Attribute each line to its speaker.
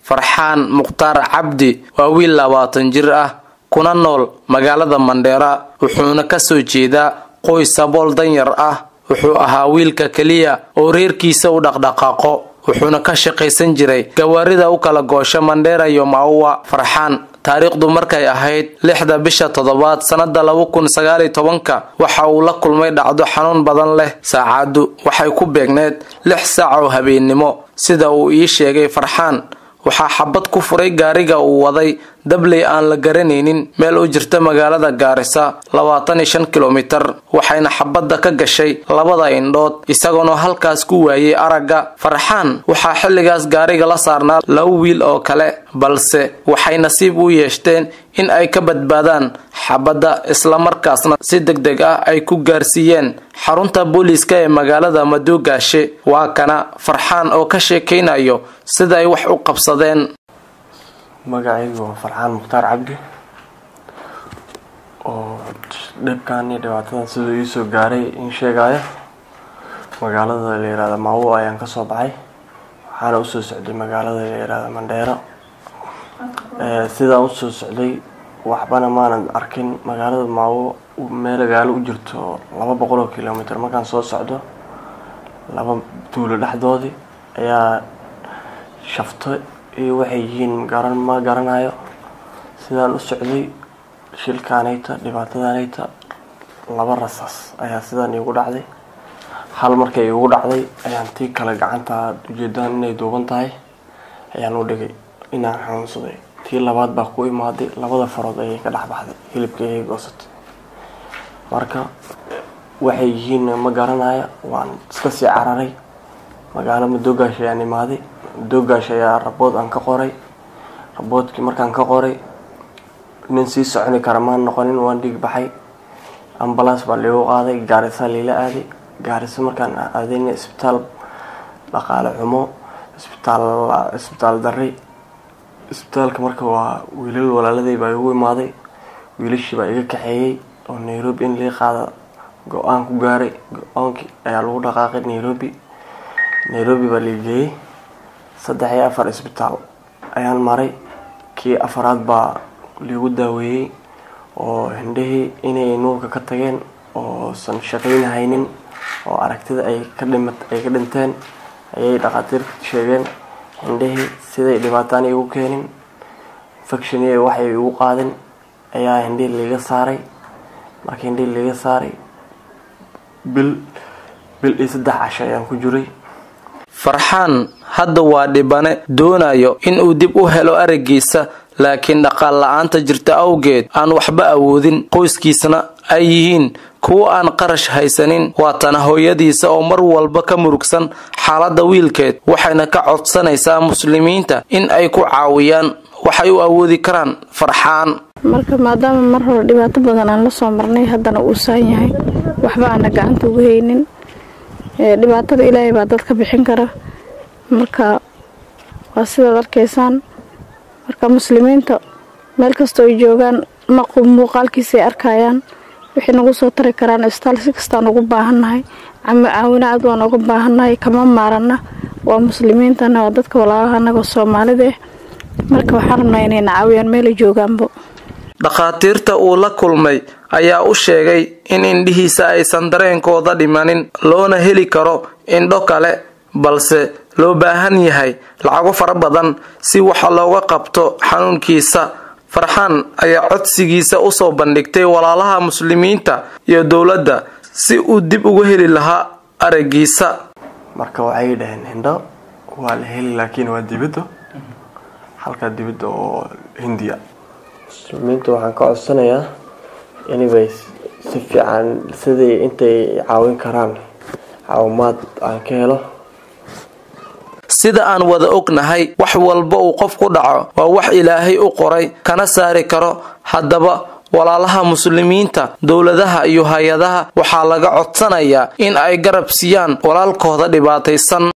Speaker 1: Farxaan Mukhtaar Cabdi waa wiil 20 jir ah kuna nool magaalada Mandheera wuxuuna ka soo jeedaa qoys sabool danyar ah. wuxuu ahaa wiilka kaliya oo reerkiisa u dhaqdhaqaaqo wuxuuna ka shaqaysan jiray gawaarida u kala goosha Mandheera iyo Maua. Farxaan taariikhdu markay ahayd 6 bisha 7 sanada 2019 waxa uu la kulmay dhacdo xanuun badan leh. saacadu waxay ku beegneed 6 saac oo habeenimo sida uu ii sheegay. Farxaan waxa xabad ku furay gaariga uu waday dabley aan la garanaynin meel u jirta magaalada Gaarisa 25 kilomitir waxayna xabadda ka gashay labada indhood isagoona halkaas ku waayay aragga. Farxaan waxa xilligaas gaariga la saarnaa 2 wiil oo kale balse waxay nasiib u yeeshteen in ay ka badbaadaan xabadda isla markaasna si degdeg ah ay ku gaarsiiyeen xarunta booliiska ee magaalada Madoogaashe. waa kana Farxaan oo ka sheekeynayo sida ay wax u qabsadeen.
Speaker 2: magacaygu waa Farxaan Mukhtaar Cabdi oo dhibkaan iyo dhibaatadan sidoo ii soo gaaray in sheegaya. magaalada la yiraahdo Maua ayaan ka soo baxay waxaana u soo socday magaalada la yiraahdo Mandheera. sida u soo socday waxbana maanan arkin. magaalada Maua meel gaalo u jirto 200 kilomitir markaan soo socdo laba tuulo dhexdoodii ayaa shaftay iyo waxay yihiin ma garanayo. sidaan u socday shilkaanayta dhibaatadaanayta 2 rasaas ayaa sidaan igu dhacday. hal markay igu dhacday ayaan tii kale gacanta ujeedaan inay duuban tahay ayaan u dhigay inaan xanuunsaday. tii labaad baa ku imaaday 2 farood ayay ka dhaxbaxday hilibkay goosatay. marka waxay yihiin ma garanayo waan iska sii cararay. magaalo Madoogaashe ayaan imaaday. Madoogaashe ayaa rabood aan ka qoray. raboodkii markaan ka qoray nin sii soconi kara ma noqonin waan dhig baxay. ambulance baa lagu qaaday Gaarisa leela aaday. Gaarisa markaan aadayna isbitaal dhaqaale xumo isbitaal darri. isbitaalka marka waa wiilal walaaladay baa igu imaaday. wiilashii baa iga kaxeeyay oo Nairobi in la qaado go'aan ku gaaray. go'aankii ayaa lagu dhaqaaqay Nairobi baa la geeyay 3 iyo 4 isbitaal ayaan maray. kii afraad baa lagu daaweeyay oo hindhihii inay nuurka ka tageen oo san shaqeynaynin oo aragtida ay ka dhinteen ayay dhaqaatiirtu sheegeen. hindhihii siday dhibaataan igu keenin infection iyo waxay igu qaadin ayaa hindhihii laga saaray. markii hindhihii laga saaray bil iyo 3 casho ayaan ku jiray.
Speaker 1: Farxaan hadda waa dhibane doonayo in uu dib u helo aragiisa laakiin dhaqaale la'aanta jirta awgeed aan waxba awoodin. qoyskiisana ay yihiin kuwa aan qarash haysanin. waa tan hooyadiisa oo mar walba ka murugsan xaaladda wiilkeed waxayna ka codsanaysaa muslimiinta in ay ku caawiyaan waxay u awoodi karaan Farxaan.
Speaker 3: marka maadaama mar hore dhibaato badan aan la soo marnay haddana uu saan yahay waxba aan gacanta ugu haynin. dhibaatada Ilaahay baa dadka bixin kara. marka waa sida arkaysaan. marka muslimiinta meel kasta ay joogaan muuqaalkiisa arkayaan wixii nagu soo tari karaan isbitaal si kasta ugu baahanahay caawinaad waan ugu baahanahay kama maarana. waa muslimiintana waa dadka walaalaha anaga Soomaalida. marka waxaan rabnaa inay caawiyaan meel ay joogaanba.
Speaker 1: dhaqaatiirta uu la kulmay ayaa u sheegay in indhihiisa aysan dareenkooda dhimanin loona heli karo indho kale balse loo baahan yahay lacago fara badan si wax looga qabto xanuunkiisa. Farxaan ayaa codsigiisa u soo bandhigtay walaalaha muslimiinta iyo dawladda si uu dib ugu heli lahaa aragiisa.
Speaker 2: marka waxay dhaheen indho waa la heli laakiin waa dibadda halka dibadda oo Hindiya. muslimiinta waxaan ka codsanayaa inay si fiican sidii intay caawin karaan caawimaad aan ka helo.
Speaker 1: sida aan wada ognahay wax walba uu qof ku dhaco waa wax Ilaahay u qoray kana saari karo. haddaba walaalaha muslimiinta dawladaha iyo hay'adaha waxaa laga codsanayaa in ay garab siiyaan walaalkooda dhibaataysan.